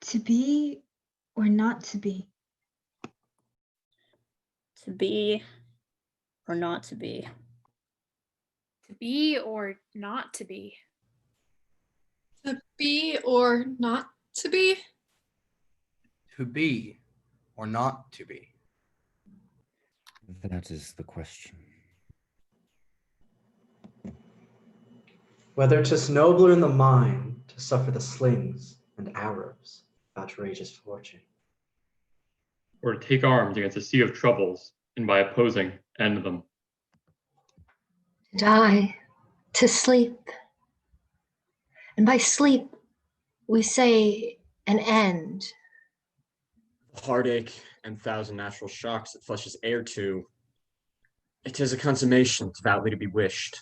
To be or not to be? To be or not to be? To be or not to be? To be or not to be? To be or not to be? That is the question. Whether 'tis nobler in the mind to suffer the slings and arrows of outrageous fortune, or to take arms against a sea of troubles, and by opposing end them. To die, to sleep. And by sleep, we say an end. The heartache and thousand natural shocks that flesh is heir to. It is a consummation devoutly to be wished.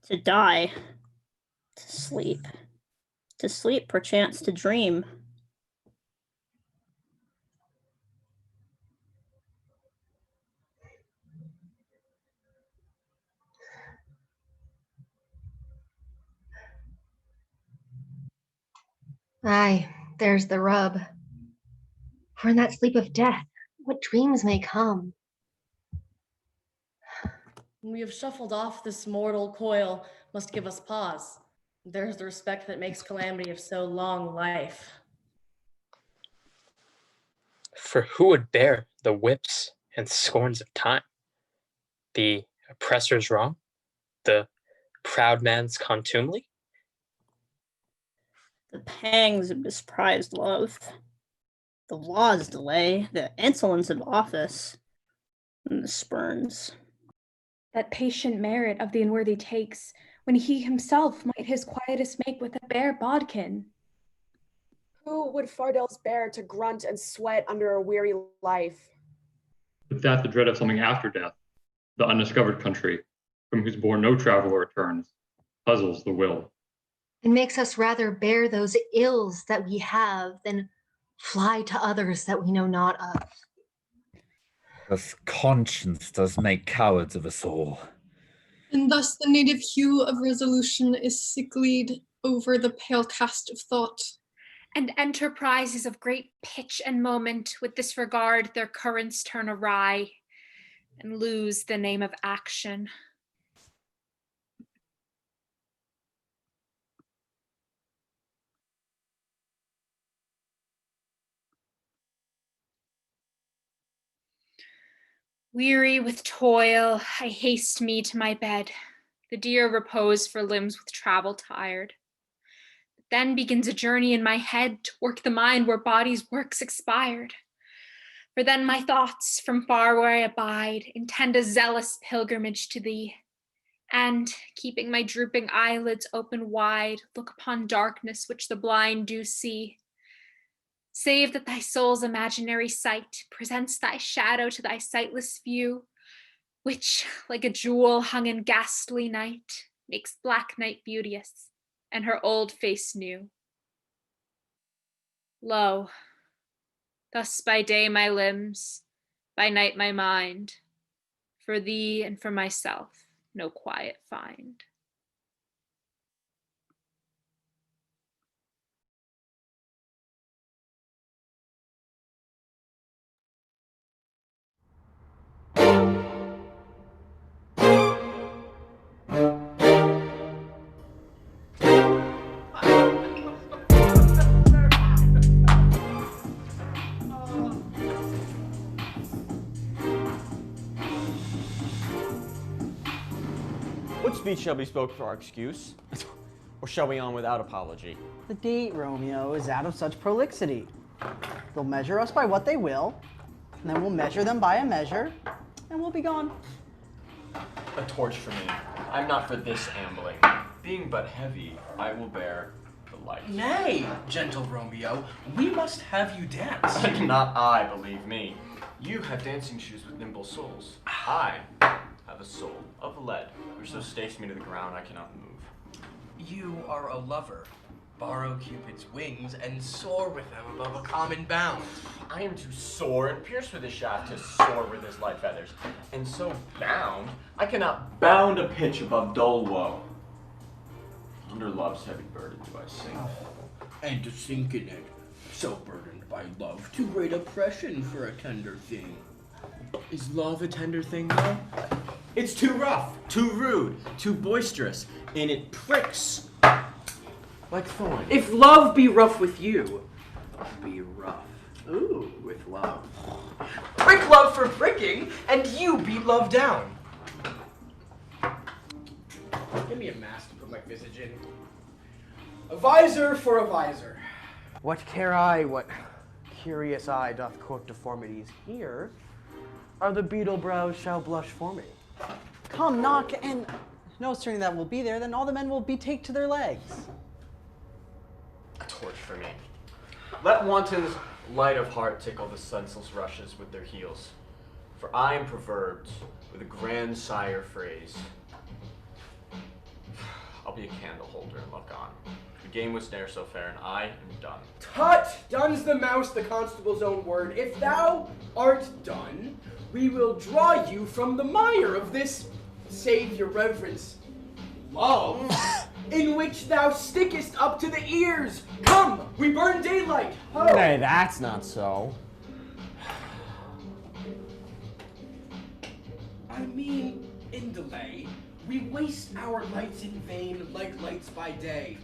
To die, to sleep. To sleep, perchance to dream. Aye, there's the rub. For in that sleep of death, what dreams may come? We have shuffled off this mortal coil, must give us pause. There's the respect that makes calamity of so long life. For who would bear the whips and scorns of time? The oppressor's wrong? The proud man's contumely? The pangs of misprized love. The law's delay, the insolence of office, and the spurns. That patient merit of the unworthy takes, when he himself might his quietus make with a bare bodkin. Who would Fardels bear to grunt and sweat under a weary life? But that the dread of something after death, the undiscovered country, from whose bourne no traveler returns, puzzles the will. It makes us rather bear those ills that we have than fly to others that we know not of. Thus conscience does make cowards of us all. And thus the native hue of resolution is sicklied over the pale cast of thought. And enterprises of great pitch and moment with disregard their currents turn awry and lose the name of action. Weary with toil, I haste me to my bed, the dear repose for limbs with travel tired. Then begins a journey in my head to work the mind where body's works expired. For then my thoughts from far where I abide intend a zealous pilgrimage to thee, and, keeping my drooping eyelids open wide, look upon darkness which the blind do see. Save that thy soul's imaginary sight presents thy shadow to thy sightless view, which, like a jewel hung in ghastly night, makes black night beauteous, and her old face new. Lo, thus by day my limbs, by night my mind, for thee and for myself no quiet find. What speech shall be spoke for our excuse? Or shall we on without apology? The date, Romeo, is out of such prolixity. They'll measure us by what they will, and then we'll measure them by a measure, and we'll be gone. A torch for me. I'm not for this ambling. Being but heavy, I will bear the light. Nay, gentle Romeo, we must have you dance. Not I, believe me. You have dancing shoes with nimble soles. I have a soul of lead, which so stakes me to the ground I cannot move. You are a lover. Borrow Cupid's wings and soar with them above a common bound. I am to soar and pierce with his shaft to soar with his light feathers. And so bound, I cannot bound a pitch above dull woe. Under love's heavy burden do I sink. and to sink in it, so burdened by love, too great oppression for a tender thing. Is love a tender thing, though? It's too rough, too rude, too boisterous, and it pricks like thorns. If love be rough with you, be rough, with love. Prick love for pricking, and you beat love down. Give me a mask to put my visage in. A visor for a visor. What care I, what curious eye doth quote deformities here? Are the beetle brows shall blush for me. Come, knock, and no sooner that will be there, then all the men will betake to their legs. A torch for me. Let wantons light of heart tickle the senseless rushes with their heels. For I am proverbed with a grandsire phrase. I'll be a candle holder and look on. The game was ne'er so fair, and I am done. Tut! Done's the mouse, the constable's own word. If thou art done, we will draw you from the mire of this, save your reverence, love, in which thou stickest up to the ears. Come, we burn daylight. Ho! Nay, that's not so. I mean, in delay, we waste our lights in vain like lights by day.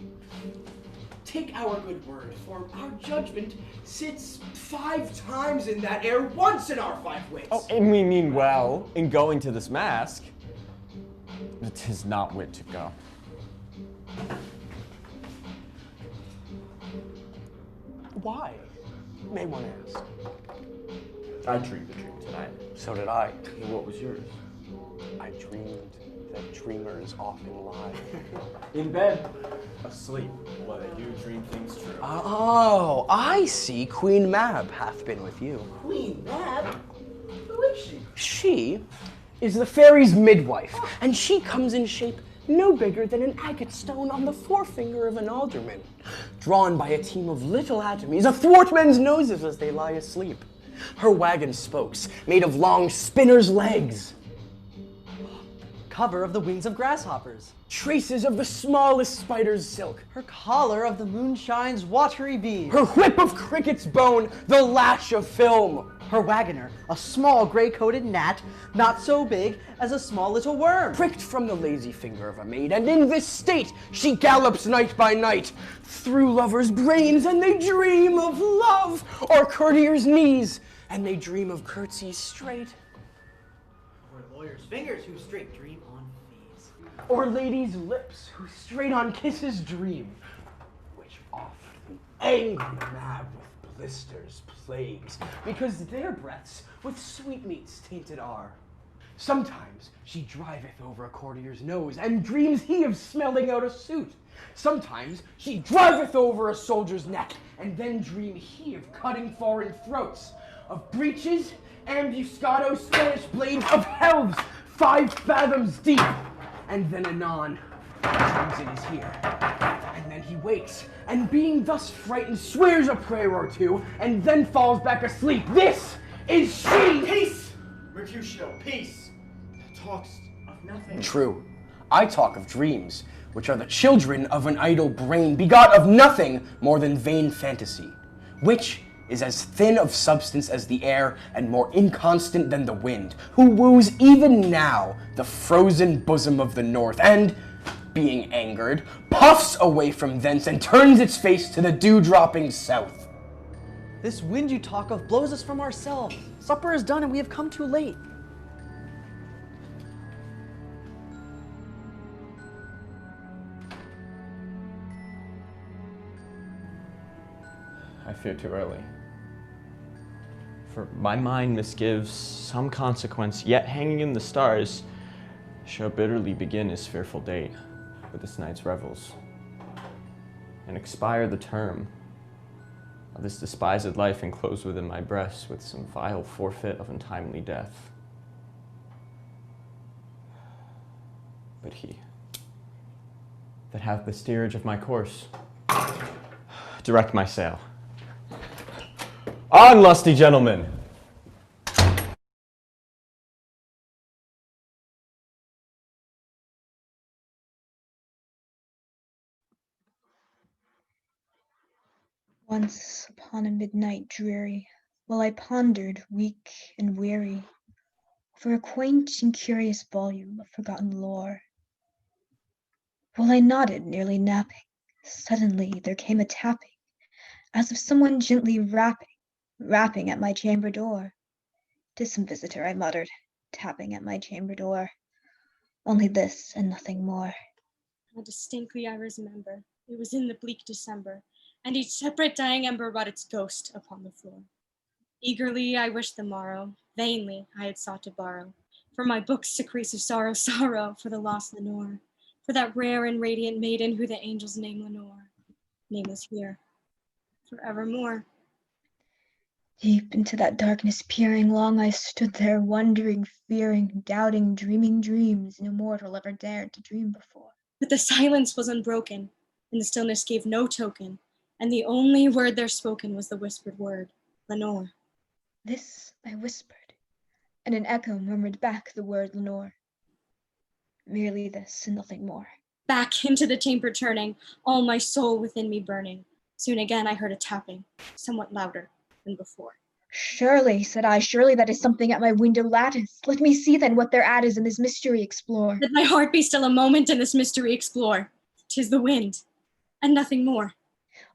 Take our good word, for our judgment sits 5 times in that air, once in our 5 wits. Oh, and we mean well in going to this mask. But 'tis not wit to go. Why? May one ask. I dreamed the dream tonight. So did I. And what was yours? I dreamed that dreamers often lie. In bed. Asleep. Well, they do dream things true. Oh, I see. Queen Mab hath been with you. Queen Mab? Who is she? She is the fairy's midwife, and she comes in shape no bigger than an agate stone on the forefinger of an alderman, drawn by a team of little atomies athwart men's noses as they lie asleep. Her wagon spokes, made of long spinner's legs. Cover of the wings of grasshoppers. Traces of the smallest spider's silk. Her collar of the moonshine's watery beam. Her whip of cricket's bone, the lash of film. Her wagoner, a small gray-coated gnat, not so big as a small little worm. Pricked from the lazy finger of a maid, and in this state she gallops night by night through lovers' brains, and they dream of love, or courtiers' knees, and they dream of curtsies straight. Or lawyers' fingers who straight dream on fees. Or ladies' lips who straight on kisses dream, which oft the angry Mab with blisters plagues, because their breaths with sweetmeats tainted are. Sometimes she driveth over a courtier's nose, and dreams he of smelling out a suit. Sometimes she driveth over a soldier's neck, and then dream he of cutting foreign throats, of breeches, ambuscado Spanish blades, of helves 5 fathoms deep, and then anon dreams it is here. And then he wakes, and being thus frightened, swears a prayer or two, and then falls back asleep. This is she! Peace! Mercutio, peace! Talks of nothing. True. I talk of dreams, which are the children of an idle brain, begot of nothing more than vain fantasy, which is as thin of substance as the air, and more inconstant than the wind, who woos even now the frozen bosom of the north, and, being angered, puffs away from thence and turns its face to the dew-dropping south. This wind you talk of blows us from ourselves. Supper is done and we have come too late. I fear too early. For my mind misgives some consequence, yet hanging in the stars, shall bitterly begin his fearful date with this night's revels, and expire the term of this despised life enclosed within my breast with some vile forfeit of untimely death. But he that hath the steerage of my course, direct my sail. On, lusty gentlemen! Once upon a midnight dreary, while I pondered, weak and weary, over a quaint and curious volume of forgotten lore. While I nodded, nearly napping, suddenly there came a tapping, as of someone gently rapping at my chamber door. "'Tis some visitor," I muttered, tapping at my chamber door. "Only this and nothing more." How distinctly I remember, it was in the bleak December, and each separate dying ember wrought its ghost upon the floor. Eagerly I wished the morrow, vainly I had sought to borrow, for my books decrease of sorrow, sorrow, for the lost Lenore, for that rare and radiant maiden who the angels name Lenore, nameless here, forevermore. Deep into that darkness peering, long I stood there, wondering, fearing, doubting, dreaming dreams no mortal ever dared to dream before. But the silence was unbroken, and the stillness gave no token, and the only word there spoken was the whispered word, Lenore. This I whispered, and an echo murmured back the word Lenore. Merely this and nothing more. Back into the chamber turning, all my soul within me burning. Soon again I heard a tapping, somewhat louder than before. "Surely," said I, "surely that is something at my window lattice. Let me see then what thereat is, and this mystery explore." Let my heart be still a moment and this mystery explore. 'Tis the wind, and nothing more.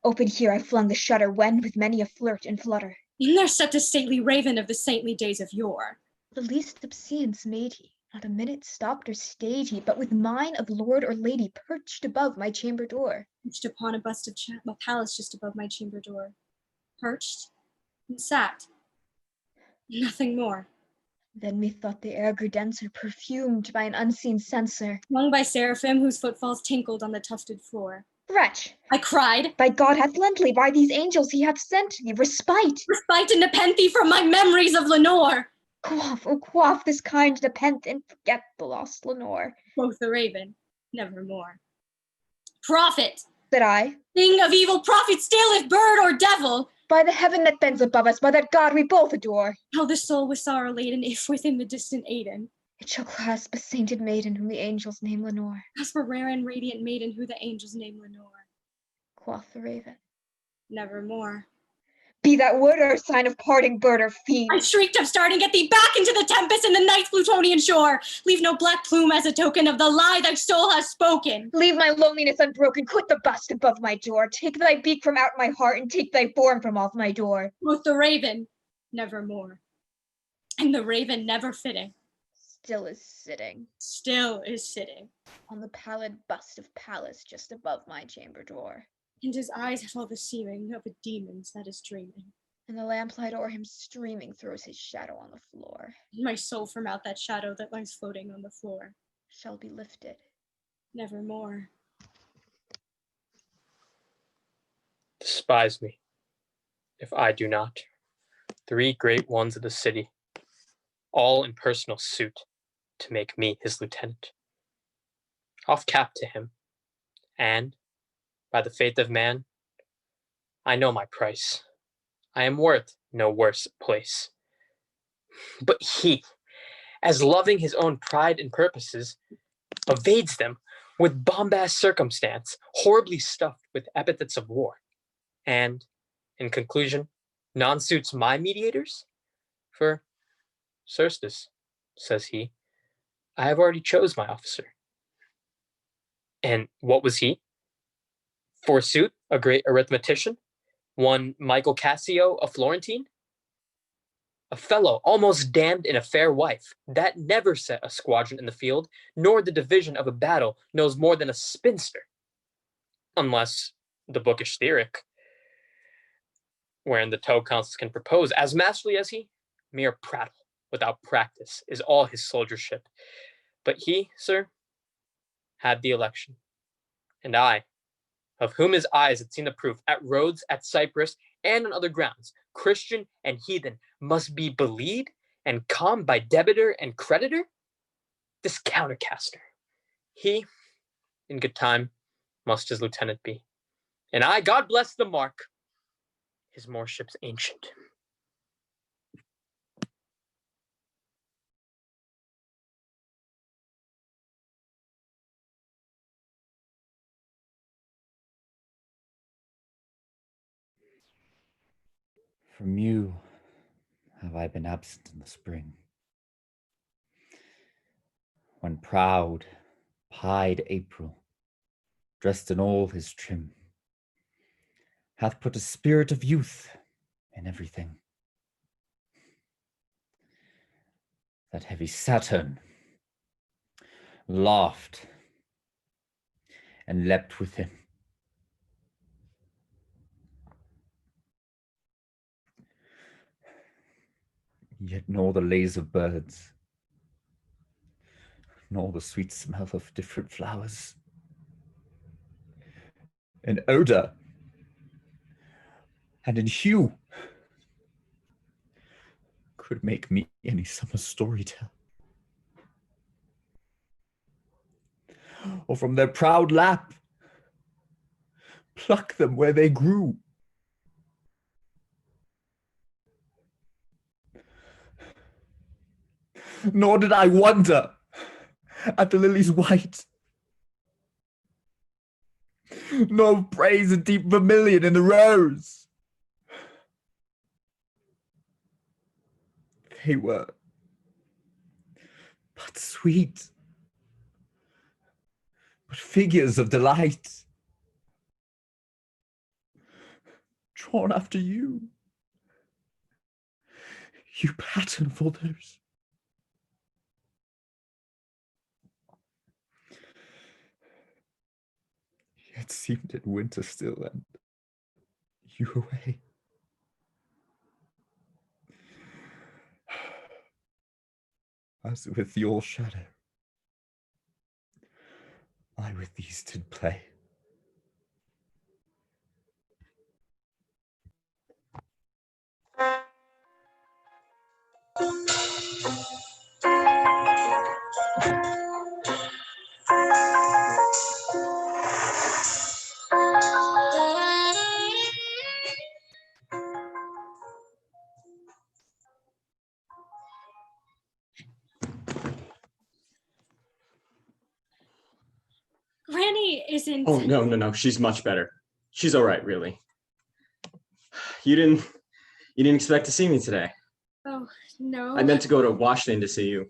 Open here I flung the shutter, when with many a flirt and flutter, In there stepped a stately raven of the saintly days of yore. the least obeisance made he, not a minute stopped or stayed he, but with mine of lord or lady perched above my chamber door. Perched upon a bust of a palace just above my chamber door. Perched and sat, nothing more. Then methought the air grew denser, perfumed by an unseen censer. Swung by seraphim whose footfalls tinkled on the tufted floor. "Wretch," I cried, "by God hath lent thee, by these angels he hath sent thee, respite! Respite and nepenthe from my memories of Lenore!" Quaff, oh quaff this kind nepenthe, and forget the lost Lenore." Quoth the raven, "Nevermore." "Prophet," said I, "thing of evil, prophet still, if bird or devil, "by the heaven that bends above us, by that God we both adore, tell this soul with sorrow laden, if within the distant Aidenn, it shall clasp a sainted maiden whom the angels name Lenore." clasp a rare and radiant maiden who the angels name Lenore. Quoth the raven, "Nevermore." "Be that word or sign of parting, bird or fiend." I shrieked, upstarting, "Get thee back into the tempest and the night's Plutonian shore! Leave no black plume as a token of the lie thy soul has spoken! Leave my loneliness unbroken, quit the bust above my door, take thy beak from out my heart, and take thy form from off my door." Quoth the raven, "Nevermore." And the raven, never fitting, Still is sitting on the pallid bust of Pallas just above my chamber door. And his eyes have all the seeming of a demon's that is dreaming. And the lamplight o'er him streaming throws his shadow on the floor. And my soul from out that shadow that lies floating on the floor shall be lifted, nevermore. Despise me, if I do not. 3 great ones of the city, all in personal suit to make me his lieutenant. Off cap to him, and, by the faith of man, I know my price. I am worth no worse place. But he, as loving his own pride and purposes, evades them with bombast circumstance, horribly stuffed with epithets of war. And, in conclusion, non-suits my mediators? For, certes, says he, I have already chose my officer. And what was he? Forsooth, a great arithmetician, one Michael Cassio, a Florentine, a fellow almost damned in a fair wife, that never set a squadron in the field, nor the division of a battle knows more than a spinster, unless the bookish Theoric, wherein the toe consuls can propose as masterly as he, mere prattle without practice is all his soldiership. But he, sir, had the election, and I, of whom his eyes had seen the proof at Rhodes, at Cyprus, and on other grounds, Christian and heathen must be belied and calmed by debitor and creditor? This countercaster, he, in good time, must his lieutenant be. And I, God bless the mark, his moreship's ancient. From you have I been absent in the spring, when proud, pied April, dressed in all his trim, hath put a spirit of youth in everything. That heavy Saturn laughed and leapt with him. Yet nor the lays of birds, nor the sweet smell of different flowers, in odor and in hue, could make me any summer story tell. Or from their proud lap pluck them where they grew. Nor did I wonder at the lilies white, nor praise a deep vermilion in the rose. They were but sweet, but figures of delight, drawn after you, you pattern for those. Yet seemed it winter still, and you away. As with your shadow, I with these did play. Granny isn't. Oh, no. She's much better. She's all right, really. You didn't expect to see me today. Oh, no. I meant to go to Washington to see you.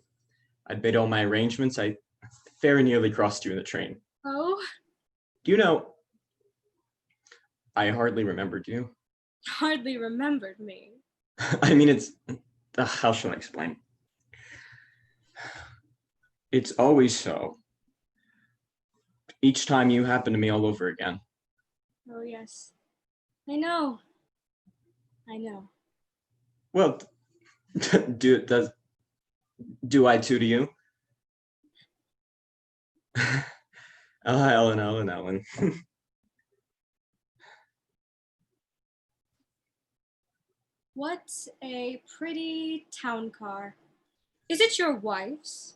I'd made all my arrangements. I very nearly crossed you in the train. Oh? Do you know, I hardly remembered you. Hardly remembered me. I mean, it's, how shall I explain? It's always so. Each time you happen to me all over again. Oh, yes. I know. Well, do I too to you? Ellen. What a pretty town car. Is it your wife's?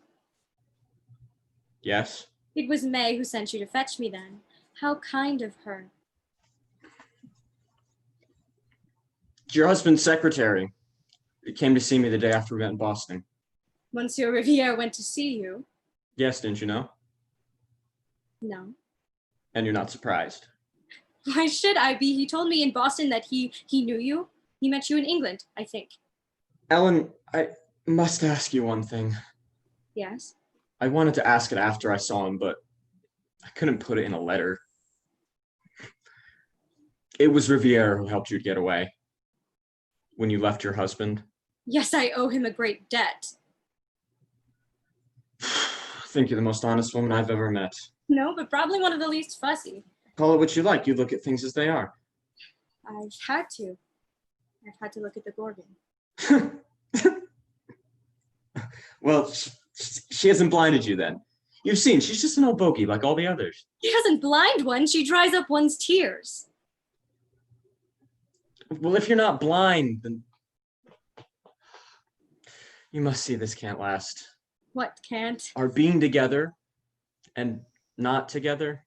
Yes. It was May who sent you to fetch me then. How kind of her. Your husband's secretary. It came to see me the day after we met in Boston. Monsieur Riviere went to see you? Yes, didn't you know? No. And you're not surprised. Why should I be? He told me in Boston that he knew you. He met you in England, I think. Ellen, I must ask you one thing. Yes? I wanted to ask it after I saw him, but I couldn't put it in a letter. It was Riviere who helped you get away when you left your husband. Yes, I owe him a great debt. I think you're the most honest woman I've ever met. No, but probably one of the least fussy. Call it what you like. You look at things as they are. I've had to. I've had to look at the Gorgon. Well, she hasn't blinded you then. You've seen, she's just an old bogey like all the others. She doesn't blind one, she dries up one's tears. Well, if you're not blind, then you must see this can't last. What can't? Our being together and not together.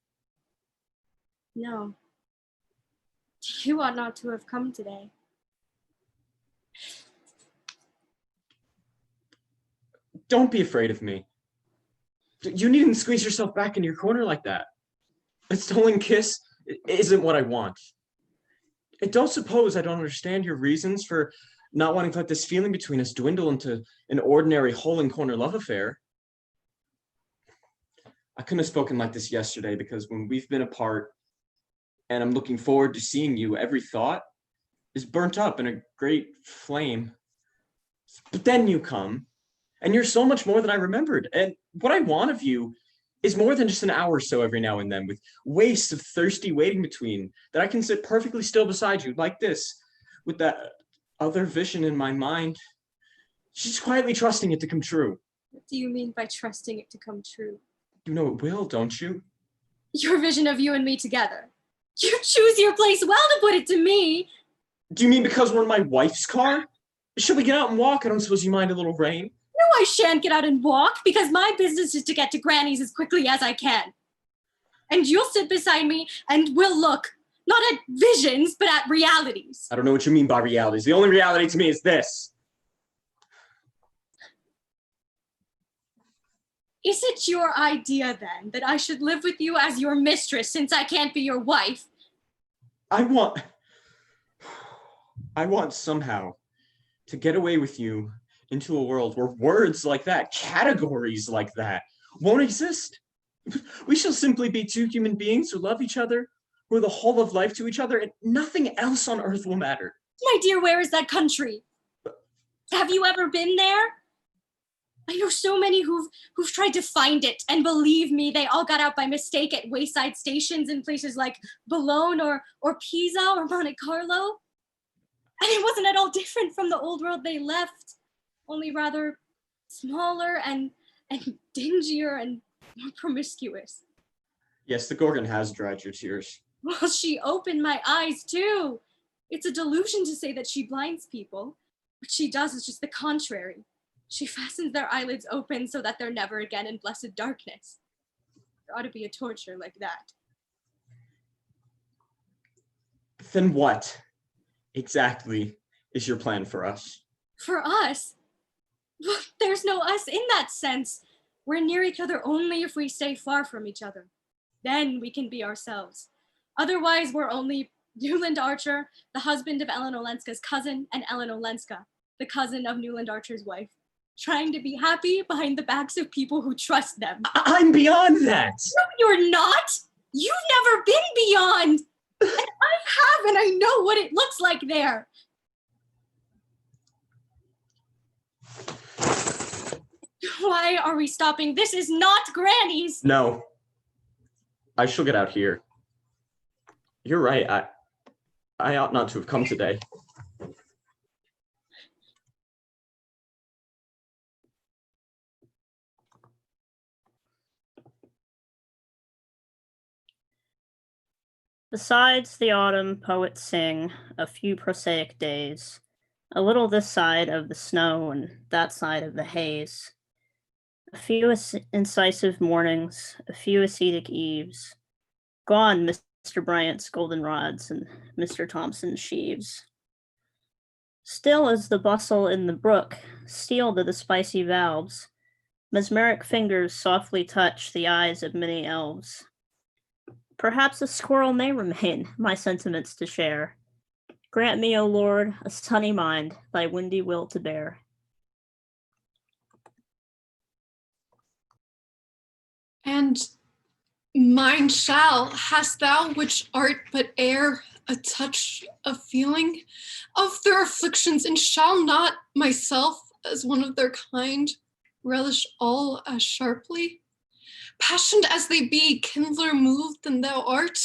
No. You ought not to have come today. Don't be afraid of me. You needn't squeeze yourself back in your corner like that. A stolen kiss isn't what I want. And don't suppose I don't understand your reasons for not wanting to let this feeling between us dwindle into an ordinary hole-in-corner love affair. I couldn't have spoken like this yesterday because when we've been apart and I'm looking forward to seeing you, every thought is burnt up in a great flame. But then you come, and you're so much more than I remembered. And what I want of you is more than just an hour or so every now and then, with wastes of thirsty waiting between, that I can sit perfectly still beside you like this, with that other vision in my mind, just quietly trusting it to come true. What do you mean by trusting it to come true? You know it will, don't you? Your vision of you and me together. You choose your place well, to put it to me. Do you mean because we're in my wife's car? Should we get out and walk? I don't suppose you mind a little rain? No, I shan't get out and walk, because my business is to get to Granny's as quickly as I can. And you'll sit beside me and we'll look, not at visions, but at realities. I don't know what you mean by realities. The only reality to me is this. Is it your idea then that I should live with you as your mistress since I can't be your wife? I want somehow to get away with you into a world where words like that, categories like that, won't exist. We shall simply be two human beings who love each other, who are the whole of life to each other, and nothing else on earth will matter. My dear, where is that country? Have you ever been there? I know so many who've tried to find it, and believe me, they all got out by mistake at wayside stations in places like Boulogne or Pisa or Monte Carlo. And it wasn't at all different from the old world they left, only rather smaller and dingier and more promiscuous. Yes, the Gorgon has dried your tears. Well, she opened my eyes too. It's a delusion to say that she blinds people. What she does is just the contrary. She fastens their eyelids open so that they're never again in blessed darkness. There ought to be a torture like that. Then what exactly is your plan for us? For us? Well, there's no us in that sense. We're near each other only if we stay far from each other. Then we can be ourselves. Otherwise, we're only Newland Archer, the husband of Ellen Olenska's cousin, and Ellen Olenska, the cousin of Newland Archer's wife, trying to be happy behind the backs of people who trust them. I'm beyond that. No, you're not. You've never been beyond. And I have, and I know what it looks like there. Why are we stopping? This is not Granny's. No. I shall get out here. You're right. I ought not to have come today. Besides the autumn poets sing a few prosaic days, a little this side of the snow and that side of the haze, a few incisive mornings, a few ascetic eves, gone Mr. Bryant's goldenrods and Mr. Thompson's sheaves. Still as the bustle in the brook, steel to the spicy valves, mesmeric fingers softly touch the eyes of many elves. Perhaps a squirrel may remain, my sentiments to share. Grant me, O Lord, a sunny mind, thy windy will to bear. And mine shall, hast thou, which art but air, a touch of feeling of their afflictions, and shall not myself, as one of their kind, relish all as sharply? Passioned as they be, kindler moved than thou art.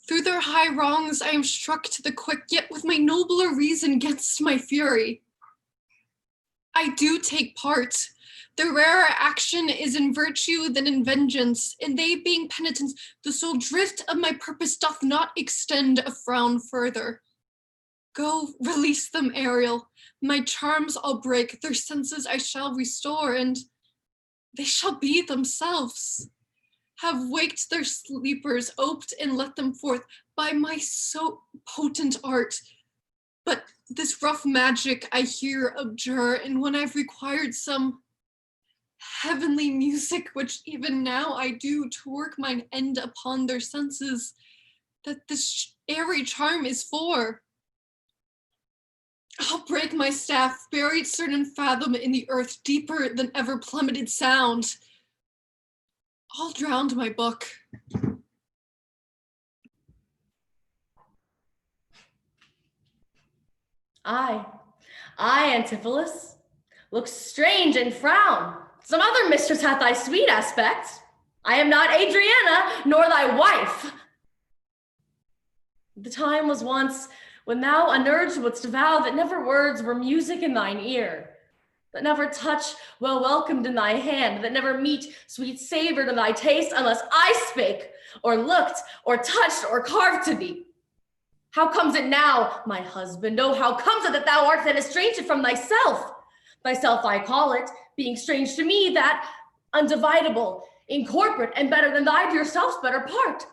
Through their high wrongs I am struck to the quick, yet with my nobler reason gainst my fury. I do take part. The rarer action is in virtue than in vengeance, and they being penitents, the sole drift of my purpose doth not extend a frown further. Go, release them, Ariel. My charms I'll break, their senses I shall restore, and they shall be themselves. Have waked their sleepers, oped and let them forth by my so potent art. But this rough magic I here abjure, and when I've required some heavenly music, which even now I do to work mine end upon their senses, that this airy charm is for. I'll break my staff, buried certain fathom in the earth, deeper than ever plummeted sound. I'll drown my book. I, Antipholus, look strange and frown. Some other mistress hath thy sweet aspect. I am not Adriana, nor thy wife. The time was once when thou unurged wouldst vow that never words were music in thine ear, that never touch well welcomed in thy hand, that never meat sweet savored in thy taste, unless I spake, or looked, or touched, or carved to thee. How comes it now, my husband, oh, how comes it that thou art then estranged from thyself? Thyself I call it, being strange to me, that undividable, incorporate, and better than thy dear self's better part.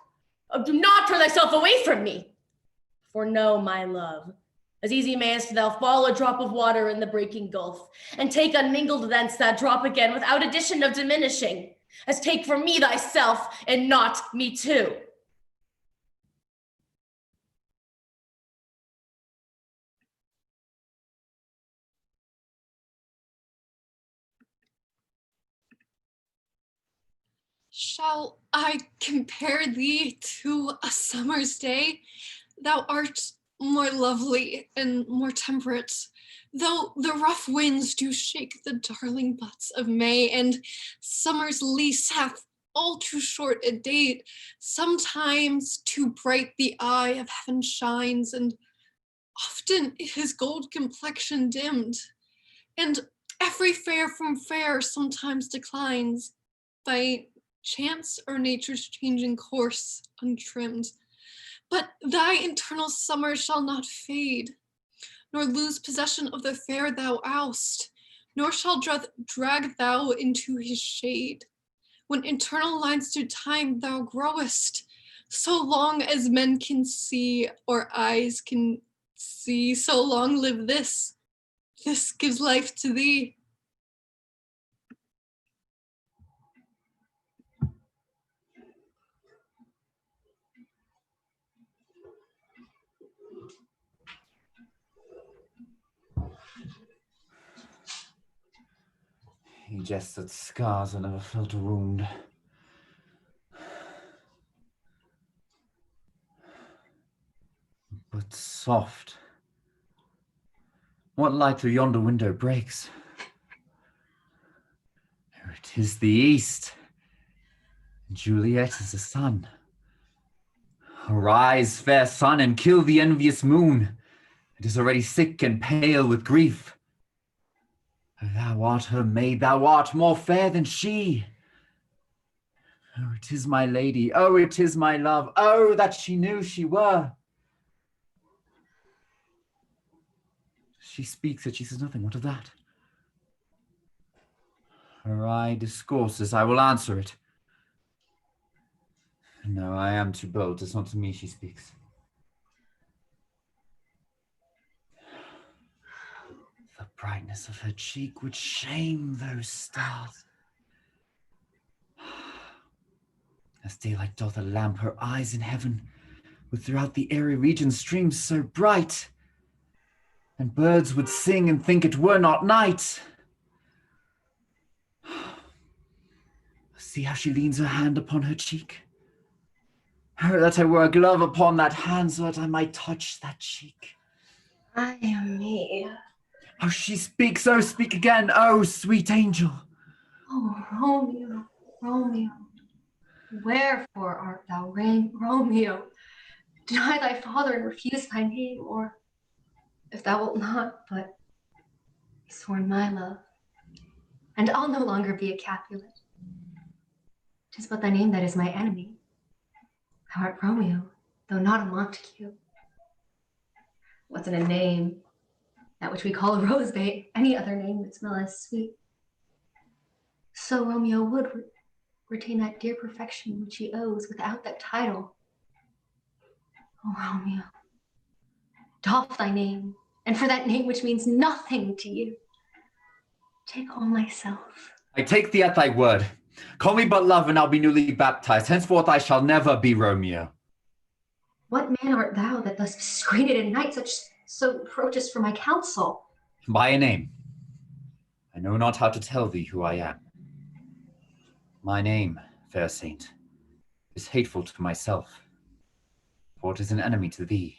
Oh, do not turn thyself away from me. For know, my love, as easy mayest thou fall a drop of water in the breaking gulf, and take unmingled thence that drop again without addition of diminishing, as take from me thyself, and not me too. Shall I compare thee to a summer's day? Thou art more lovely and more temperate, though the rough winds do shake the darling buds of May, and summer's lease hath all too short a date. Sometimes too bright the eye of heaven shines, and often his gold complexion dimmed, and every fair from fair sometimes declines by chance or nature's changing course untrimmed. But thy internal summer shall not fade, nor lose possession of the fair thou oust, nor shall drag thou into his shade. When internal lines to time thou growest, so long as men can see or eyes can see, so long live this. This gives life to thee. He jests at scars and never felt a wound. But soft. What light through yonder window breaks? Oh, it is the east. Juliet is the sun. Arise, fair sun, and kill the envious moon. It is already sick and pale with grief. Thou art her maid, thou art more fair than she. Oh, it is my lady, oh, it is my love, oh, that she knew she were. She speaks, yet she says nothing, what of that? Her eye discourses, I will answer it. No, I am too bold, 'tis not to me she speaks. The brightness of her cheek would shame those stars. As daylight doth a lamp, her eyes in heaven would throughout the airy region stream so bright, and birds would sing and think it were not night. See how she leans her hand upon her cheek. Oh, that I were a glove upon that hand, so that I might touch that cheek. I am me. Oh, she speaks, oh, speak again, oh, sweet angel. Oh, Romeo, Romeo, wherefore art thou Romeo? Deny thy father and refuse thy name, or if thou wilt not, but be sworn my love, and I'll no longer be a Capulet. 'Tis but thy name that is my enemy. Thou art Romeo, though not a Montague. What's in a name? That which we call a rose bay, any other name would smell as sweet. So Romeo would retain that dear perfection which he owes without that title. Oh, Romeo, doff thy name, and for that name which means nothing to you, take all myself. I take thee at thy word. Call me but love, and I'll be newly baptized. Henceforth I shall never be Romeo. What man art thou that thus screened at night so approachest for my counsel? By a name. I know not how to tell thee who I am. My name, fair saint, is hateful to myself, for it is an enemy to thee.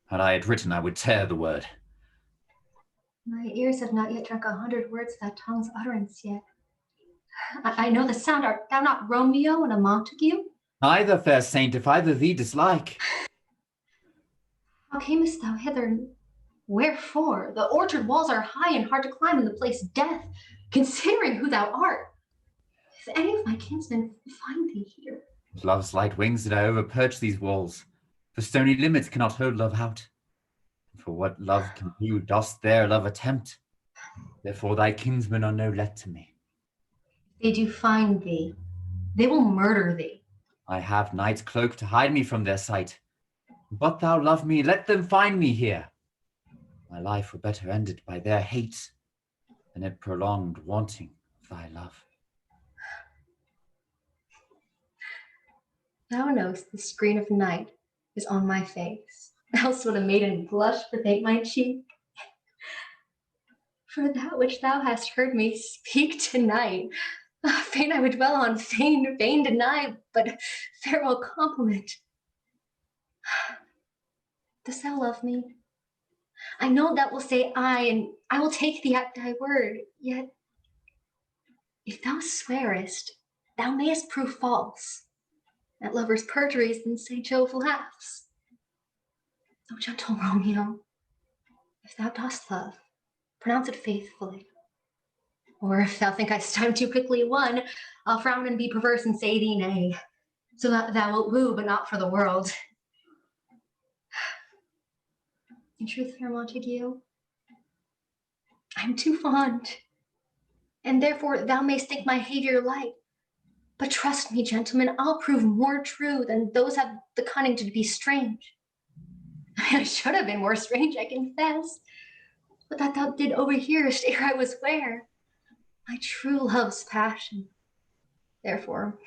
Had I it written, I would tear the word. My ears have not yet drunk 100 words of that tongue's utterance yet. I know the sound. Art thou not Romeo and a Montague? Neither, fair saint, if either thee dislike. How camest thou hither? Wherefore? The orchard walls are high and hard to climb in the place death, considering who thou art. If any of my kinsmen find thee here. With love's light wings did I overperch these walls. The stony limits cannot hold love out. For what love can do, dost there love attempt. Therefore thy kinsmen are no let to me. If they do find thee, they will murder thee. I have night's cloak to hide me from their sight. But thou love me, let them find me here. My life were better ended by their hate than it prolonged wanting of thy love. Thou know'st the screen of night is on my face, else would a maiden blush beneath my cheek. For that which thou hast heard me speak tonight, fain I would dwell on, fain deny, but farewell compliment. Dost thou love me? I know thou wilt say aye, and I will take thee at thy word, yet if thou swearest, thou mayest prove false. At lovers' perjuries, then say Jove laughs. O gentle Romeo, if thou dost love, pronounce it faithfully. Or if thou think I time too quickly won, I'll frown and be perverse and say thee nay, so that thou wilt woo, but not for the world. In truth, fair Montague, I am too fond, and therefore thou mayst think my behavior light. But trust me, gentlemen, I'll prove more true than those have the cunning to be strange. I should have been more strange, I confess, but that thou did overhearest ere I was ware. My true love's passion. Therefore,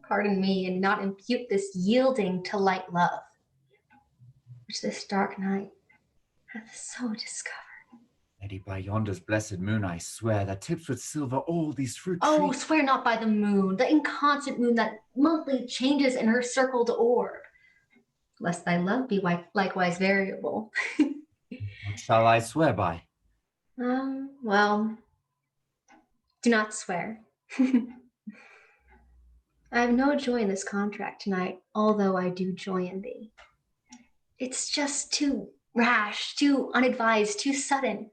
pardon me and not impute this yielding to light love, which this dark night hath so discovered. Lady, by yonder's blessed moon, I swear that tips with silver all these fruit trees. Oh, swear not by the moon, the inconstant moon that monthly changes in her circled orb, lest thy love be likewise variable. What shall I swear by? Well, do not swear. I have no joy in this contract tonight, although I do joy in thee. It's just too rash, too unadvised, too sudden,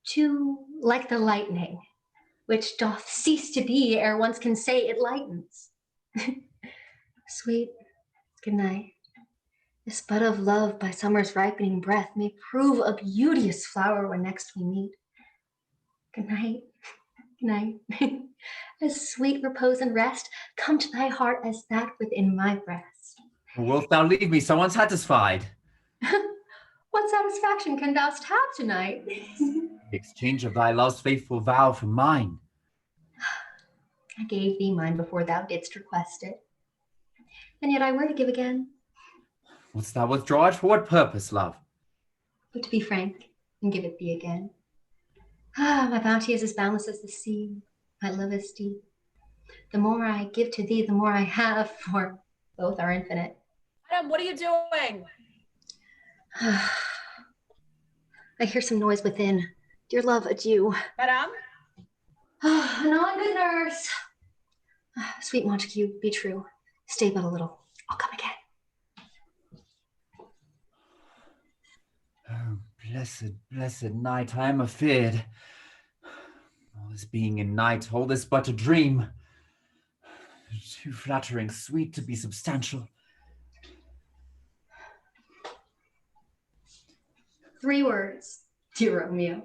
too like the lightning, which doth cease to be ere once can say it lightens. Sweet, good night. This bud of love by summer's ripening breath may prove a beauteous flower when next we meet. Good night, good night. As sweet repose and rest come to thy heart as that within my breast. Wilt thou leave me so unsatisfied? What satisfaction can thou have tonight? The exchange of thy love's faithful vow for mine. I gave thee mine before thou didst request it, and yet I were to give again. Wouldst thou withdraw it? For what purpose, love? But to be frank, and give it thee again. My bounty is as boundless as the sea. My love is deep. The more I give to thee, the more I have, for both are infinite. Madam, what are you doing? I hear some noise within. Dear love, adieu. Madam? Anon, good nurse. Sweet Montague, be true. Stay but a little. I'll come again. Oh, blessed night, I am afeard. All this being in night, all this but a dream. Too flattering, sweet to be substantial. 3 words, dear Romeo,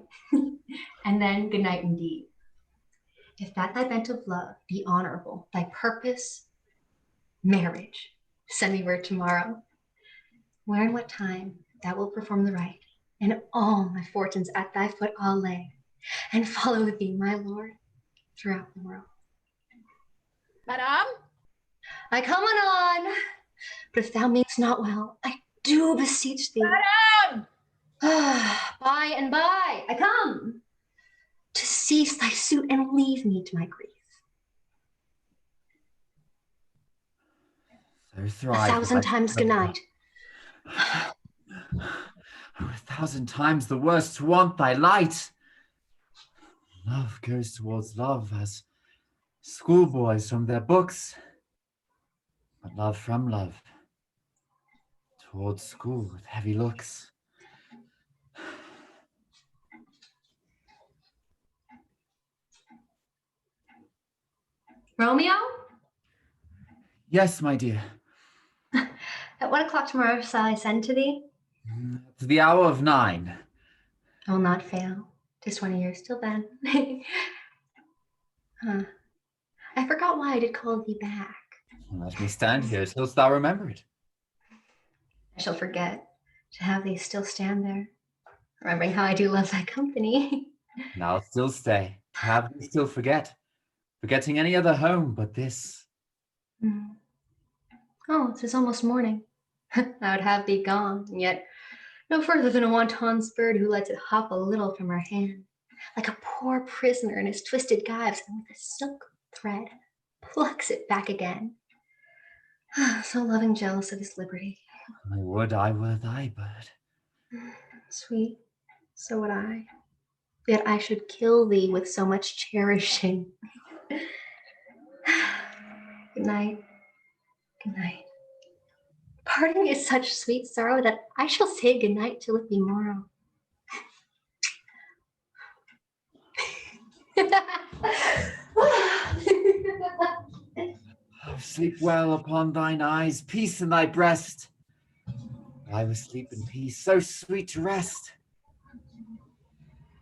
and then good night indeed. If that thy bent of love be honorable, thy purpose, marriage, send me word tomorrow. Where and what time thou wilt perform the rite, and all my fortunes at thy foot I'll lay, and follow thee, my lord, throughout the world. Madam? I come anon. But if thou meanest not well, I do beseech thee. Madam! By and by, I come to cease thy suit and leave me to my grief. So thrive 1,000 times good night. 1,000 times the worse to want thy light. Love goes towards love as schoolboys from their books, but love from love towards school with heavy looks. Romeo? Yes, my dear. At what o'clock tomorrow shall I send to thee? To the hour of 9. I will not fail. 'Tis 20 years till then. I forgot why I did call thee back. Let me stand here till thou remember it. I shall forget to have thee still stand there, remembering how I do love thy company. Now still stay, have thee still forget, forgetting any other home but this. Oh, 'tis almost morning. I would have thee gone, and yet no further than a wanton's bird who lets it hop a little from her hand, like a poor prisoner in his twisted gyves, and with a silk thread plucks it back again. So loving, jealous of his liberty. I would I were thy bird. Sweet, so would I. Yet I should kill thee with so much cherishing. Good night. Good night. Parting is such sweet sorrow that I shall say good night till it be morrow. Sleep well upon thine eyes, peace in thy breast. I will sleep in peace, so sweet to rest.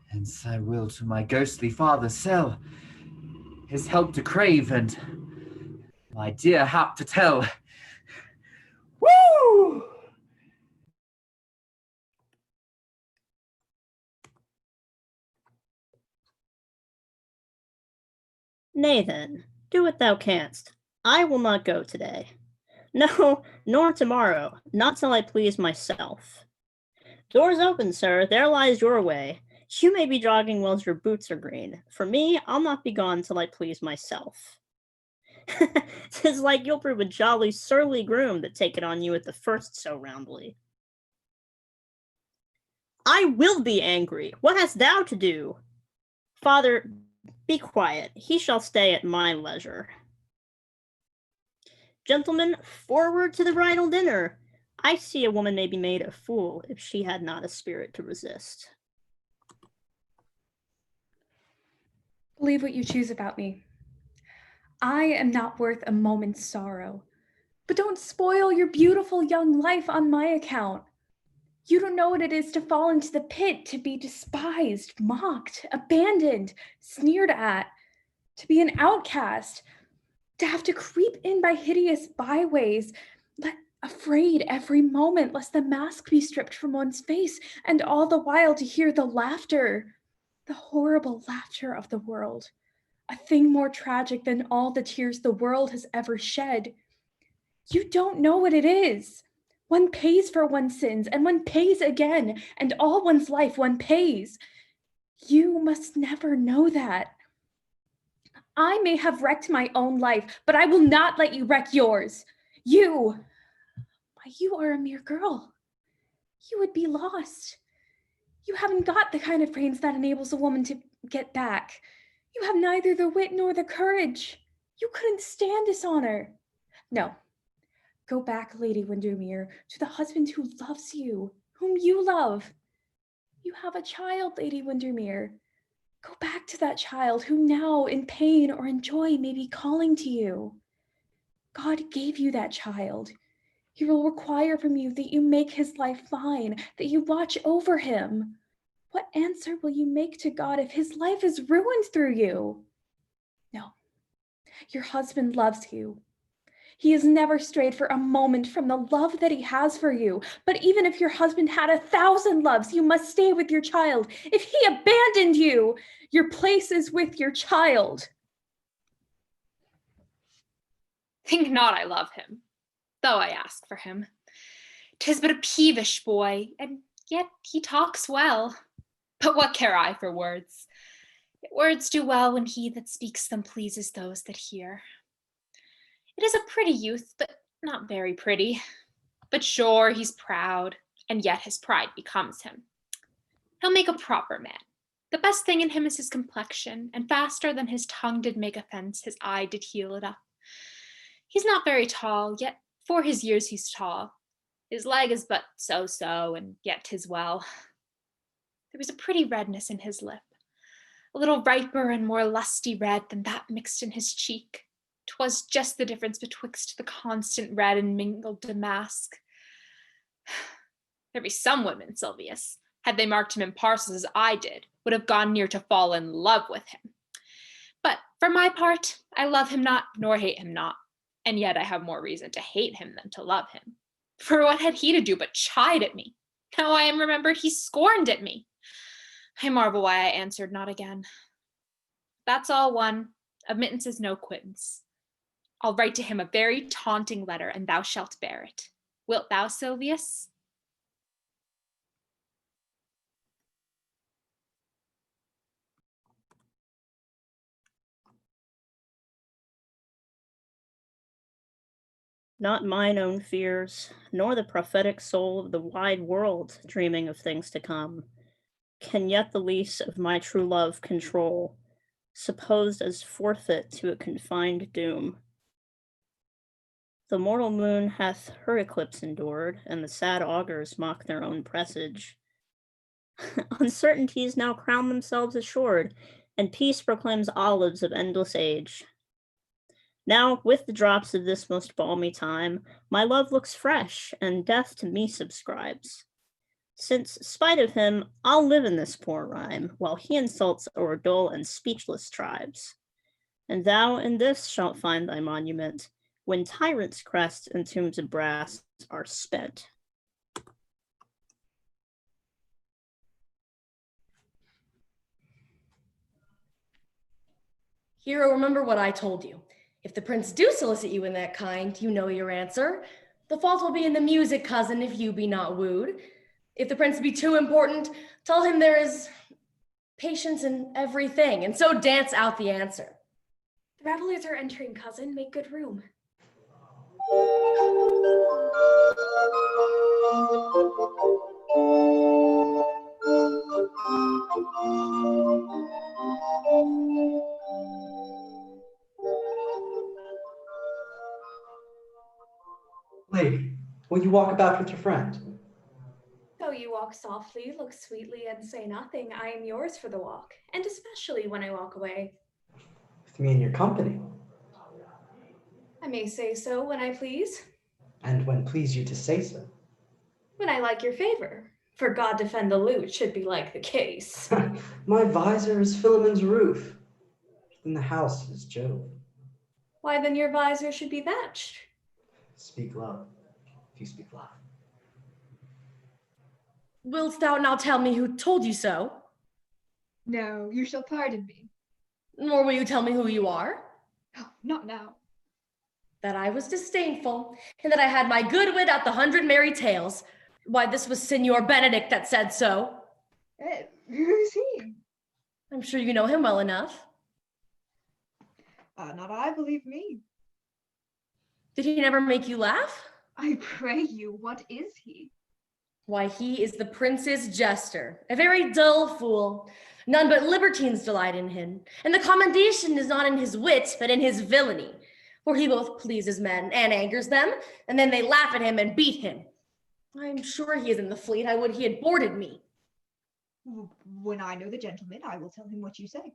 Hence I will to my ghostly father sell his help to crave and my dear hap to tell. Woo! Nay then, do what thou canst. I will not go today. No, nor tomorrow, not till I please myself. Doors open, sir, there lies your way. You may be jogging whilst your boots are green. For me, I'll not be gone till I please myself. 'Tis like you'll prove a jolly surly groom that take it on you at the first so roundly. I will be angry. What hast thou to do? Father, be quiet. He shall stay at my leisure. Gentlemen, forward to the bridal dinner. I see a woman may be made a fool if she had not a spirit to resist. Believe what you choose about me. I am not worth a moment's sorrow. But don't spoil your beautiful young life on my account. You don't know what it is to fall into the pit, to be despised, mocked, abandoned, sneered at, to be an outcast, to have to creep in by hideous byways, afraid every moment lest the mask be stripped from one's face, and all the while to hear the laughter, the horrible laughter of the world, a thing more tragic than all the tears the world has ever shed. You don't know what it is. One pays for one's sins, and one pays again, and all one's life one pays. You must never know that. I may have wrecked my own life, but I will not let you wreck yours. You are a mere girl. You would be lost. You haven't got the kind of brains that enables a woman to get back. You have neither the wit nor the courage. You couldn't stand dishonor. No. Go back, Lady Windermere, to the husband who loves you, whom you love. You have a child, Lady Windermere. Go back to that child who now, in pain or in joy, may be calling to you. God gave you that child. He will require from you that you make his life fine, that you watch over him. What answer will you make to God if his life is ruined through you? No. Your husband loves you. He has never strayed for a moment from the love that he has for you. But even if your husband had 1,000 loves, you must stay with your child. If he abandoned you, your place is with your child. Think not I love him. though I ask for him. 'Tis but a peevish boy, and yet he talks well. But what care I for words? Yet words do well when he that speaks them pleases those that hear. It is a pretty youth, but not very pretty. But sure, he's proud, and yet his pride becomes him. He'll make a proper man. The best thing in him is his complexion, and faster than his tongue did make offense, his eye did heal it up. He's not very tall, yet for his years he's tall. His leg is but so-so, and yet 'tis well. There was a pretty redness in his lip, a little riper and more lusty red than that mixed in his cheek. 'Twas just the difference betwixt the constant red and mingled damask. There be some women, Silvius, had they marked him in parcels as I did, would have gone near to fall in love with him. But for my part, I love him not, nor hate him not, and yet I have more reason to hate him than to love him. For what had he to do but chide at me? Now I am remembered he scorned at me. I marvel why I answered not again. That's all one. Admittance is no quittance. I'll write to him a very taunting letter, and thou shalt bear it. Wilt thou, Silvius? Not mine own fears, nor the prophetic soul of the wide world dreaming of things to come, can yet the lease of my true love control, supposed as forfeit to a confined doom. The mortal moon hath her eclipse endured, and the sad augurs mock their own presage. Uncertainties now crown themselves assured, and peace proclaims olives of endless age. Now, with the drops of this most balmy time, my love looks fresh, and death to me subscribes. Since, spite of him, I'll live in this poor rhyme, while he insults o'er dull and speechless tribes. And thou in this shalt find thy monument, when tyrants' crests and tombs of brass are spent. Hero, remember what I told you. If the prince do solicit you in that kind, you know your answer. The fault will be in the music, cousin, if you be not wooed. If the prince be too important, tell him there is patience in everything, and so dance out the answer. The revelers are entering, cousin. Make good room. Lady, will you walk about with your friend? Though you walk softly, look sweetly, and say nothing, I am yours for the walk, and especially when I walk away. With me in your company, I may say so when I please, and when please you to say so. when I like your favor. For God defend the lute should be like the case. My visor is Philemon's roof, then the house is Jove. Why then your visor should be thatched? Speak low, if you speak loud. Wilt thou now tell me who told you so? No, you shall pardon me. Nor will you tell me who you are? Oh, not now. That I was disdainful, and that I had my good wit at the 100 merry tales. Why, this was Signor Benedict that said so. Who's he? I'm sure you know him well enough. Not I, believe me. Did he never make you laugh? I pray you, what is he? Why, he is the prince's jester, a very dull fool. None but libertines delight in him, and the commendation is not in his wit, but in his villainy. For he both pleases men and angers them, and then they laugh at him and beat him. I'm sure he is in the fleet. I would he had boarded me. When I know the gentleman, I will tell him what you say.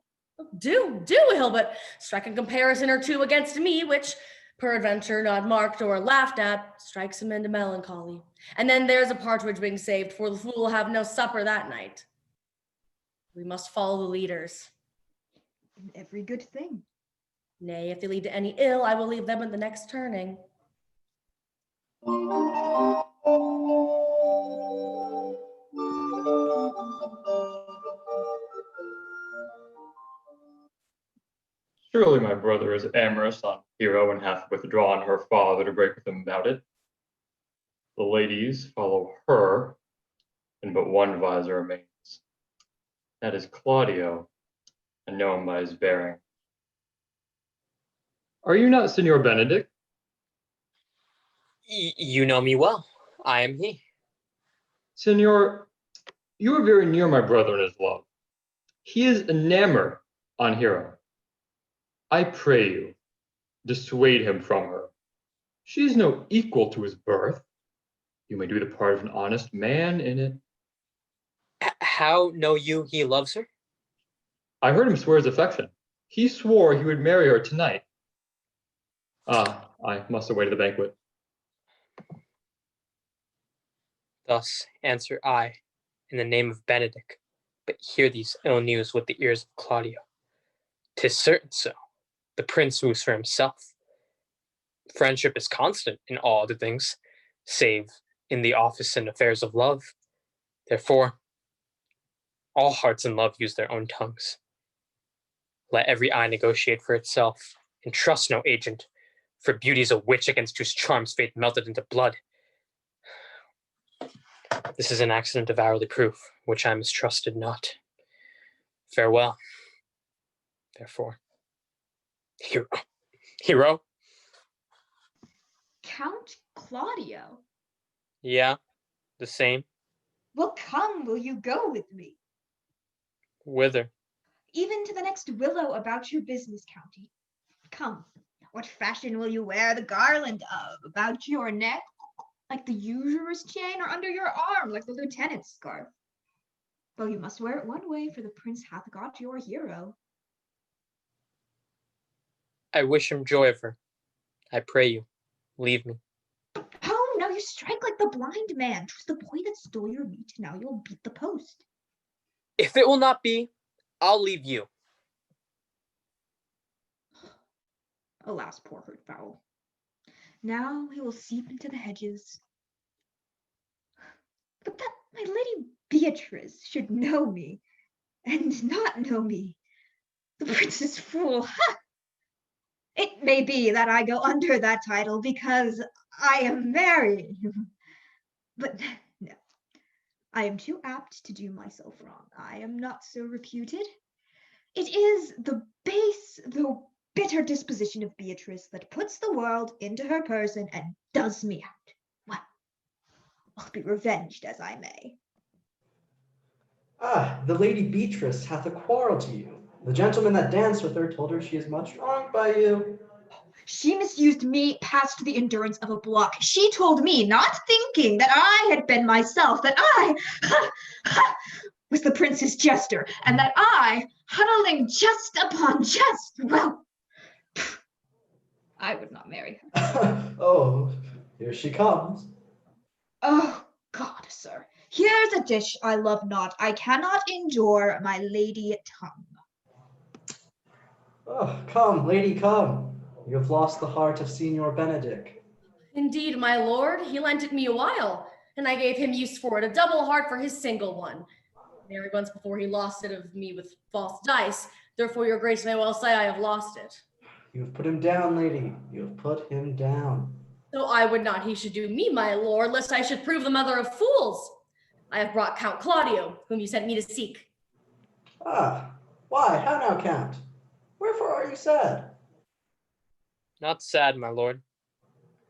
Do, Hilbert. Strike a comparison or two against me, which, peradventure not marked or laughed at, strikes him into melancholy. And then there's a partridge being saved, for the fool will have no supper that night. We must follow the leaders. In every good thing. Nay, if they lead to any ill, I will leave them at the next turning. Surely my brother is amorous on Hero and hath withdrawn her father to break with him about it. The ladies follow her, and but one visor remains. That is Claudio, and known by his bearing. Are you not Signor Benedict? You know me well. I am he. Signor, you are very near my brother in his love. He is enamored on Hero. I pray you, dissuade him from her. She is no equal to his birth. You may do the part of an honest man in it. How know you he loves her? I heard him swear his affection. He swore he would marry her tonight. I must away to the banquet. Thus answer I, in the name of Benedict, but hear these ill news with the ears of Claudio. 'Tis certain so. The prince moves for himself. Friendship is constant in all other things, save in the office and affairs of love. Therefore, all hearts in love use their own tongues. Let every eye negotiate for itself, and trust no agent, for beauty's a witch against whose charms faith melted into blood. This is an accident of hourly proof, which I mistrusted not. Farewell. Therefore, Hero? Count Claudio? Yeah, the same. Well, come, will you go with me? Whither? Even to the next willow about your business, County. Come, what fashion will you wear the garland of? About your neck, like the usurer's chain, or under your arm, like the lieutenant's scarf? Well, you must wear it one way, for the prince hath got your hero. I wish him joy of her. I pray you, leave me. Oh, no, you strike like the blind man. 'Twas the boy that stole your meat, now you'll beat the post. If it will not be, I'll leave you. Alas, poor herd fowl. Now he will seep into the hedges. But that my lady Beatrice should know me, and not know me, the prince's fool. Ha! It may be that I go under that title because I am married. But no, I am too apt to do myself wrong. I am not so reputed. It is the base, though bitter disposition of Beatrice that puts the world into her person and does me out. Well, I'll be revenged as I may. Ah, the lady Beatrice hath a quarrel to you. The gentleman that danced with her told her she is much wronged by you. She misused me past the endurance of a block. She told me, not thinking that I had been myself, that I was the prince's jester, and that I, huddling just upon jest, well, I would not marry her. Oh, here she comes. Oh, God, sir, here's a dish I love not. I cannot endure my lady tongue. Oh, come, lady, come. You have lost the heart of Signor Benedict. Indeed, my lord, he lent it me a while, and I gave him use for it, a double heart for his single one. Married once before he lost it of me with false dice, therefore your grace may well say I have lost it. You have put him down, lady. You have put him down. So I would not he should do me, my lord, lest I should prove the mother of fools. I have brought Count Claudio, whom you sent me to seek. Ah, why, how now, Count? Wherefore are you sad? Not sad, my lord.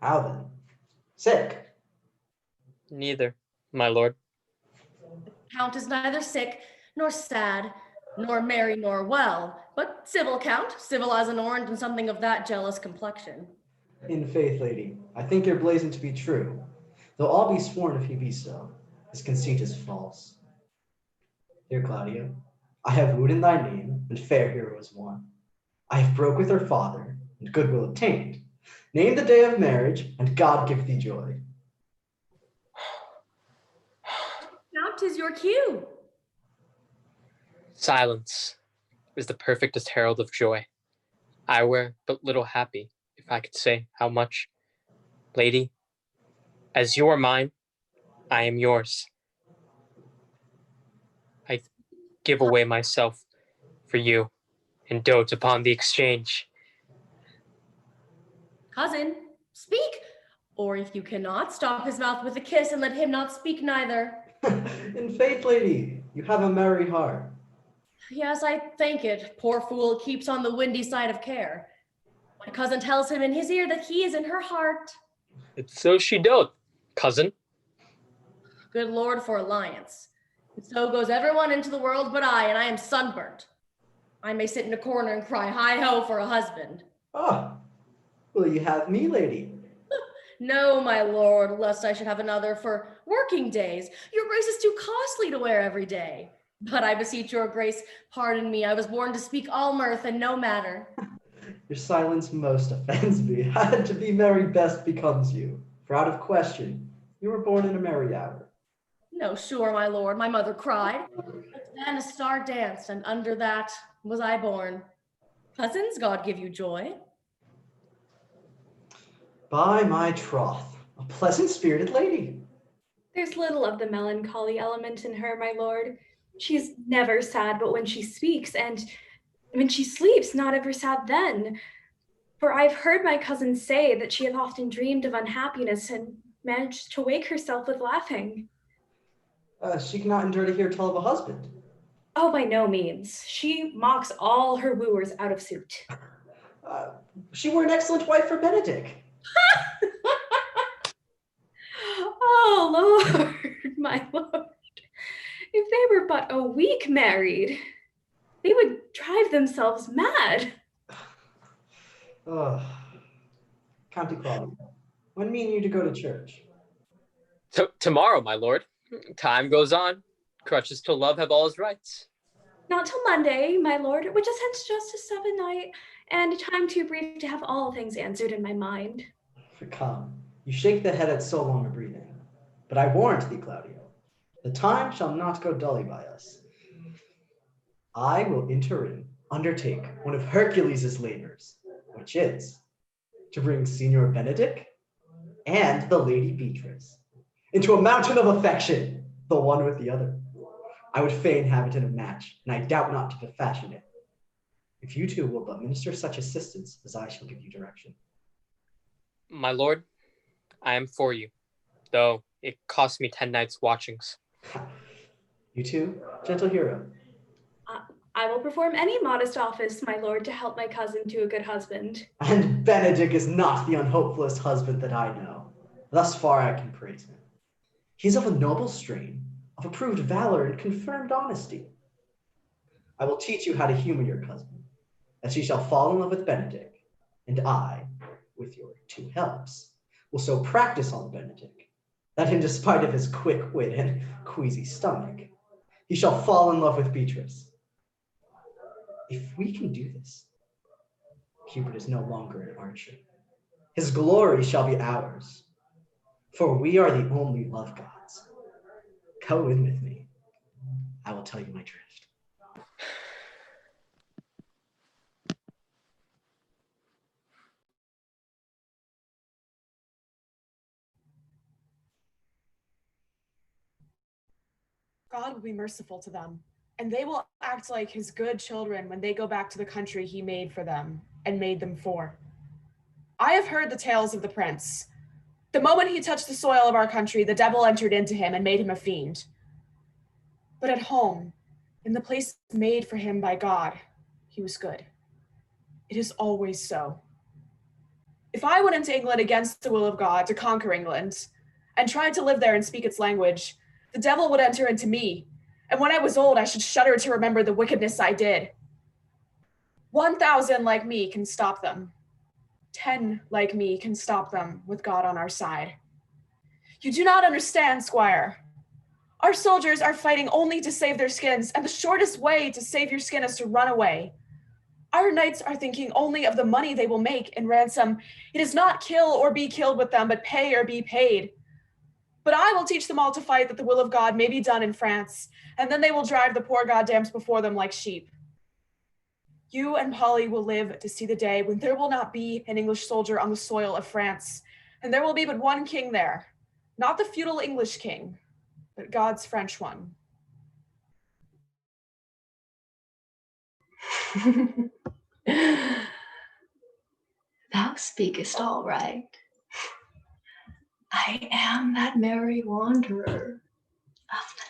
How then? Sick? Neither, my lord. The Count is neither sick, nor sad, nor merry, nor well, but civil, Count, civil as an orange and something of that jealous complexion. In faith, lady, I think your blazon to be true, though I'll be sworn if he be so. His conceit is false. Dear Claudio, I have wooed in thy name, and fair hero is won. I have broke with her father, and goodwill obtained. Name the day of marriage, and God give thee joy. Count, 'tis your cue. Silence is the perfectest herald of joy. I were but little happy if I could say how much. Lady, as you are mine, I am yours. I give away myself for you and dote upon the exchange. Cousin, speak. Or if you cannot, stop his mouth with a kiss and let him not speak neither. In faith, lady, you have a merry heart. Yes, I think it. Poor fool keeps on the windy side of care. My cousin tells him in his ear that he is in her heart. It's so she doth, cousin. Good Lord for alliance. And so goes everyone into the world but I, and I am sunburnt. I may sit in a corner and cry hi-ho for a husband. Ah, will you have me, lady? No, my lord, lest I should have another for working days. Your grace is too costly to wear every day. But I beseech your grace, pardon me, I was born to speak all mirth and no matter. Your silence most offends me. To be merry best becomes you. For out of question, you were born in a merry hour. No, sure, my lord, my mother cried. But then a star danced, and under that was I born. Cousins, God give you joy. By my troth, a pleasant-spirited lady. There's little of the melancholy element in her, my lord. She's never sad but when she speaks, and when she sleeps, not ever sad then. For I've heard my cousin say that she hath often dreamed of unhappiness and managed to wake herself with laughing. She cannot endure to hear tell of a husband. Oh, by no means. She mocks all her wooers out of suit. She were an excellent wife for Benedict. Oh, Lord, my lord. If they were but a week married, they would drive themselves mad. Count Claudio, when mean you to go to church? Tomorrow, my lord. Time goes on. Crutches till love have all his rights. Not till Monday, my lord, which is hence just a 7 night, and a time too brief to have all things answered in my mind. Come, you shake the head at so long a breathing. But I warrant thee, Claudio, the time shall not go dully by us. I will undertake one of Hercules' labors, which is to bring Signor Benedict and the Lady Beatrice into a mountain of affection, the one with the other. I would fain have it in a match, and I doubt not to fashion it, if you two will but minister such assistance as I shall give you direction. My lord, I am for you, though it cost me 10 nights' watchings. You too, gentle hero. I will perform any modest office, my lord, to help my cousin to a good husband. And Benedict is not the unhopefullest husband that I know. Thus far I can praise him. He is of a noble strain, of approved valor and confirmed honesty. I will teach you how to humor your cousin, that she shall fall in love with Benedict, and I, with your 2 helps, will so practice on Benedict, that in despite of his quick wit and queasy stomach, he shall fall in love with Beatrice. If we can do this, Cupid is no longer an archer. His glory shall be ours, for we are the only love gods. Go in with me. I will tell you my drift. God will be merciful to them, and they will act like his good children when they go back to the country he made for them and made them for. I have heard the tales of the prince. The moment he touched the soil of our country, the devil entered into him and made him a fiend. But at home, in the place made for him by God, he was good. It is always so. If I went into England against the will of God to conquer England and tried to live there and speak its language, the devil would enter into me, and when I was old, I should shudder to remember the wickedness I did. 1,000 like me can stop them. 10 like me can stop them with God on our side. You do not understand, Squire. Our soldiers are fighting only to save their skins, and the shortest way to save your skin is to run away. Our knights are thinking only of the money they will make in ransom. It is not kill or be killed with them, but pay or be paid. But I will teach them all to fight that the will of God may be done in France, and then they will drive the poor goddams before them like sheep. You and Polly will live to see the day when there will not be an English soldier on the soil of France, and there will be but one king there, not the feudal English king, but God's French one. Thou speakest all right. I am that merry wanderer of the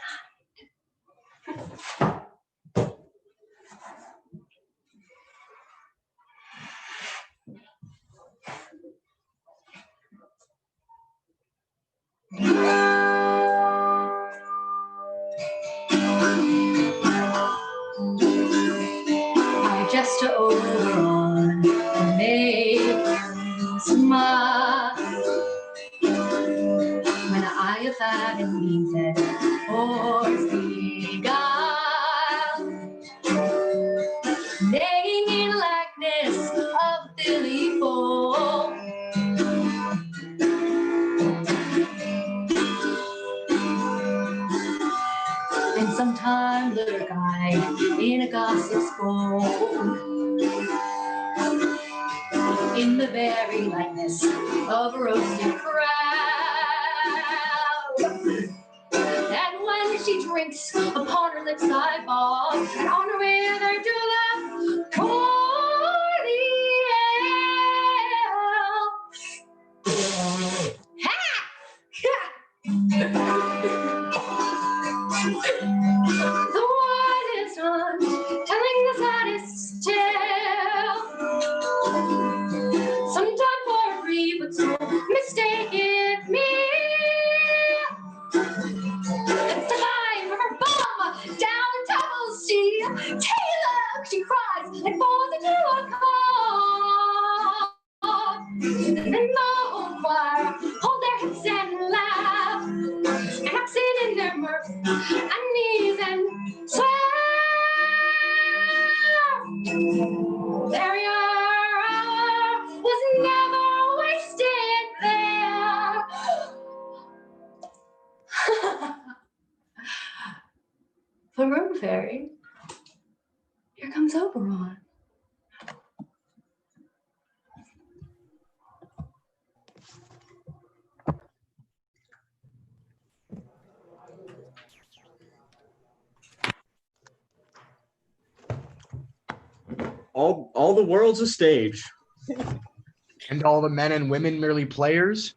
I just Oberon, make them smile. When I have had and means or beguile, neighing in likeness of Billy Fool. And sometime lurk I in a gossip school, in the very likeness of a roasted crowd. And when she drinks, upon her lips I fall, and on her wither do laugh cordial. Ha! The wisest one telling the saddest tale. Sometime for a free, but so mistaken me. It's the line from her bum down tumbles she. Taylor, she cries, and falls into a call. And the whole choir hold their heads and laugh, and oxen in their mirth and knees and swear. Their hour was never wasted there. The room fairy. Here comes Oberon. All the world's a stage. And all the men and women merely players?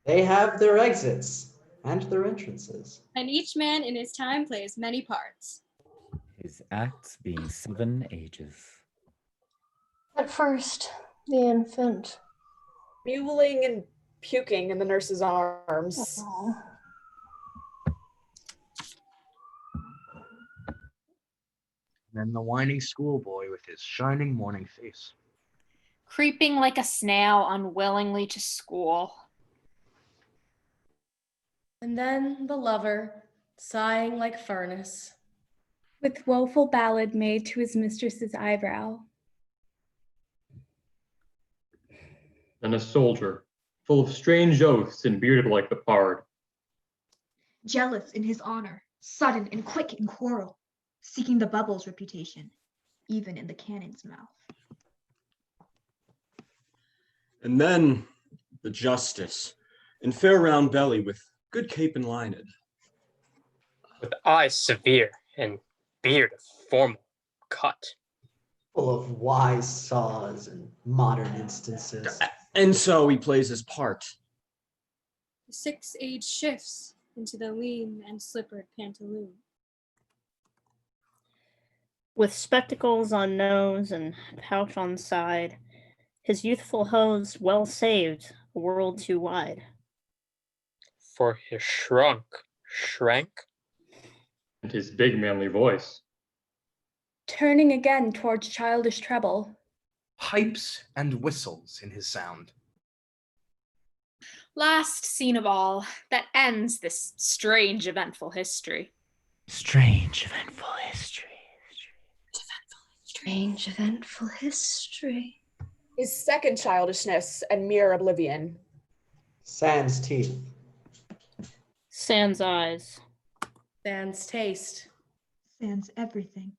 They have their exits and their entrances. And each man in his time plays many parts. His acts being 7 ages. At first, the infant. Mewling and puking in the nurse's arms. And then the whining schoolboy with his shining morning face. Creeping like a snail unwillingly to school. And then the lover, sighing like furnace. With woeful ballad made to his mistress's eyebrow. And a soldier, full of strange oaths and bearded like the pard. Jealous in his honor, sudden and quick in quarrel, seeking the bubble's reputation, even in the cannon's mouth. And then the justice, in fair round belly with good cape and lined. With eyes severe and beard of formal cut. Full of wise saws and modern instances. And so he plays his part. The 6 age shifts into the lean and slippered pantaloon. With spectacles on nose and pouch on side, his youthful hose well saved a world too wide. For his shrank, And his big manly voice. Turning again towards childish treble. Pipes and whistles in his sound. Last scene of all, that ends this strange eventful history. Strange eventful history. Strange eventful history. His second childishness and mere oblivion. Sans teeth. Sans eyes. Sans taste. Sans everything.